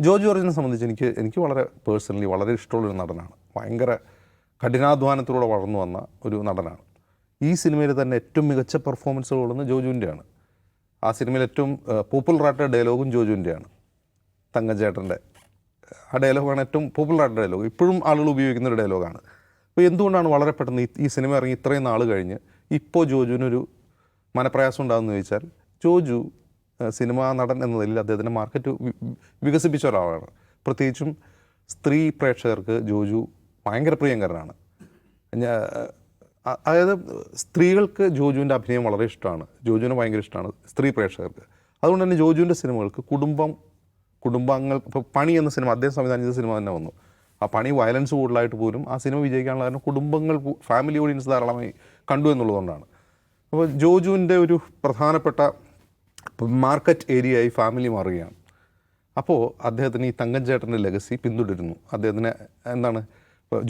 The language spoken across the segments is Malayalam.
ജോർജ് ജോർജിനെ സംബന്ധിച്ച് എനിക്ക് വളരെ പേഴ്സണലി വളരെ ഇഷ്ടമുള്ളൊരു നടനാണ്. ഭയങ്കര കഠിനാധ്വാനത്തിലൂടെ വളർന്നു വന്ന ഒരു നടനാണ്. ഈ സിനിമയിൽ തന്നെ ഏറ്റവും മികച്ച പെർഫോമൻസുകളൊന്ന് ജോജുവിൻ്റെയാണ്. ആ സിനിമയിൽ ഏറ്റവും പോപ്പുലറായിട്ടുള്ള ഡയലോഗും ജോജുവിൻ്റെയാണ്. തങ്കച്ചേട്ടൻ്റെ ആ ഡയലോഗാണ് ഏറ്റവും പോപ്പുലറായിട്ടുള്ള ഡയലോഗ്. ഇപ്പോഴും ആളുകൾ ഉപയോഗിക്കുന്ന ഒരു ഡയലോഗാണ്. അപ്പോൾ എന്തുകൊണ്ടാണ് വളരെ പെട്ടെന്ന് ഈ സിനിമ ഇറങ്ങി ഇത്രയും നാൾ കഴിഞ്ഞ് ഇപ്പോൾ ജോജുവിനൊരു മനപ്രയാസം ഉണ്ടാകുമെന്ന് ചോദിച്ചാൽ, ജോജു സിനിമാ നടൻ എന്ന നിലയിൽ അദ്ദേഹത്തിൻ്റെ മാർക്കറ്റ് വികസിപ്പിച്ച ഒരാളാണ്. പ്രത്യേകിച്ചും സ്ത്രീ പ്രേക്ഷകർക്ക് ജോജു ഭയങ്കര പ്രിയങ്കരനാണ്. അതായത് സ്ത്രീകൾക്ക് ജോജുവിൻ്റെ അഭിനയം വളരെ ഇഷ്ടമാണ്. ജോജുവിനെ ഭയങ്കര ഇഷ്ടമാണ് സ്ത്രീ പ്രേക്ഷകർക്ക്. അതുകൊണ്ട് തന്നെ ജോജുവിൻ്റെ സിനിമകൾക്ക് കുടുംബങ്ങൾ ഇപ്പോൾ പണി എന്ന സിനിമ അദ്ദേഹം സംവിധാനം ചെയ്ത സിനിമ തന്നെ വന്നു. ആ പണി വയലൻസ് കൂടുതലായിട്ട് പോലും ആ സിനിമ വിജയിക്കാനുള്ള കാരണം കുടുംബങ്ങൾ ഫാമിലി ഓഡിയൻസ് ധാരാളമായി കണ്ടു എന്നുള്ളതുകൊണ്ടാണ്. അപ്പോൾ ജോജുവിൻ്റെ ഒരു പ്രധാനപ്പെട്ട മാർക്കറ്റ് ഏരിയയായി ഫാമിലി മാറുകയാണ്. അപ്പോൾ അദ്ദേഹത്തിന് ഈ തങ്കച്ചേട്ടൻ്റെ ലെഗസി പിന്തുടരുന്നു. അദ്ദേഹത്തിന് എന്താണ്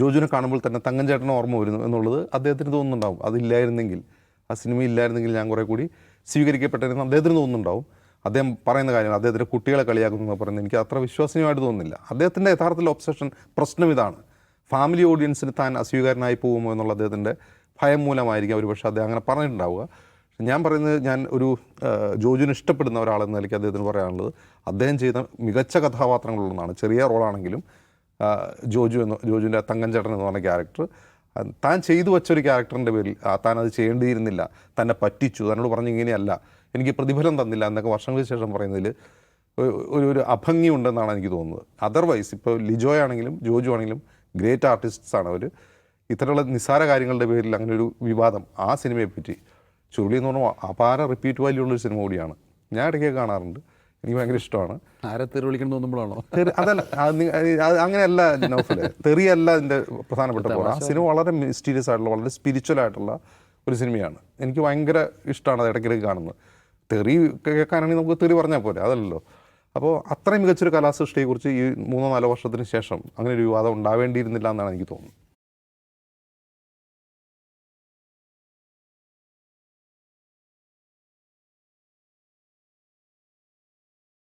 ജോജുവിനെ കാണുമ്പോൾ തന്നെ തങ്കച്ചേട്ടനെ ഓർമ്മ വരുന്നു എന്നുള്ളത് അദ്ദേഹത്തിന് തോന്നുന്നുണ്ടാവും. അതില്ലായിരുന്നെങ്കിൽ, ആ സിനിമ ഇല്ലായിരുന്നെങ്കിൽ ഞാൻ കുറേ കൂടി സ്വീകരിക്കപ്പെട്ടതെന്ന് അദ്ദേഹത്തിന് തോന്നുന്നുണ്ടാവും. അദ്ദേഹം പറയുന്ന കാര്യങ്ങൾ, അദ്ദേഹത്തിൻ്റെ കുട്ടികളെ കളിയാക്കുന്നു പറയുന്നത് എനിക്ക് അത്ര വിശ്വസനീയമായിട്ട് തോന്നുന്നില്ല. അദ്ദേഹത്തിൻ്റെ യഥാർത്ഥത്തിൽ ഒബ്സഷൻ പ്രശ്നം ഇതാണ്. ഫാമിലി ഓഡിയൻസിന് താൻ അസ്വീകാരനായി പോകുമോ എന്നുള്ള അദ്ദേഹത്തിൻ്റെ ഭയം മൂലമായിരിക്കും ഒരു പക്ഷേ അദ്ദേഹം അങ്ങനെ പറഞ്ഞിട്ടുണ്ടാവുക. ഞാൻ പറയുന്നത്, ഞാൻ ഒരു ജോജുവിനെ ഇഷ്ടപ്പെടുന്ന ഒരാളെന്ന നിലയ്ക്ക് അദ്ദേഹത്തിന് പറയാനുള്ളത്, അദ്ദേഹം ചെയ്ത മികച്ച കഥാപാത്രങ്ങളിലൊന്നാണ്. ചെറിയ റോളാണെങ്കിലും ജോജുവിൻ്റെ തങ്കച്ചേട്ടൻ എന്ന് പറഞ്ഞ ക്യാരക്ടർ താൻ ചെയ്തു വെച്ചൊരു ക്യാരക്ടറിൻ്റെ പേരിൽ താൻ അത് ചെയ്യേണ്ടിയിരുന്നില്ല, തന്നെ പറ്റിച്ചു, തന്നോട് പറഞ്ഞ് ഇങ്ങനെയല്ല, എനിക്ക് പ്രതിഫലം തന്നില്ല എന്നൊക്കെ വർഷങ്ങൾക്ക് ശേഷം പറയുന്നതിൽ ഒരു അഭംഗി ഉണ്ടെന്നാണ് എനിക്ക് തോന്നുന്നത്. അതർവൈസ് ഇപ്പോൾ ലിജോയ് ആണെങ്കിലും ജോജു ആണെങ്കിലും ഗ്രേറ്റ് ആർട്ടിസ്റ്റ്സ് ആണ് അവർ. ഇത്തരമുള്ള നിസ്സാര കാര്യങ്ങളുടെ പേരിൽ അങ്ങനെ ഒരു വിവാദം ആ സിനിമയെപ്പറ്റി, ചുരുളി എന്ന് പറഞ്ഞാൽ അപാര റിപ്പീറ്റ് വാല്യൂ ഉള്ളൊരു സിനിമ കൂടിയാണ്. ഞാൻ ഇടയ്ക്ക് കാണാറുണ്ട്, എനിക്ക് ഭയങ്കര ഇഷ്ടമാണ്. ആരെ തെറി വിളിക്കണം തോന്നുമ്പോഴാണോ? അതല്ല, അങ്ങനെയല്ല നൗഫലെ, തെറിയല്ല അതിൻ്റെ പ്രധാനപ്പെട്ട പോകാം. ആ സിനിമ വളരെ മിസ്റ്റീരിയസ് ആയിട്ടുള്ള, വളരെ സ്പിരിച്വൽ ആയിട്ടുള്ള ഒരു സിനിമയാണ്. എനിക്ക് ഭയങ്കര ഇഷ്ടമാണ് അത് ഇടയ്ക്കിടയ്ക്ക് കാണുന്നത്. തെറി കേൾക്കാനാണെങ്കിൽ നമുക്ക് തെറി പറഞ്ഞാൽ പോരെ, അതല്ലല്ലോ. അപ്പോൾ അത്രയും മികച്ചൊരു കലാസൃഷ്ടിയെക്കുറിച്ച് ഈ 3-4 വർഷത്തിന് ശേഷം അങ്ങനെ ഒരു വിവാദം ഉണ്ടാവേണ്ടിയിരുന്നില്ല എന്നാണ് എനിക്ക് തോന്നുന്നത്.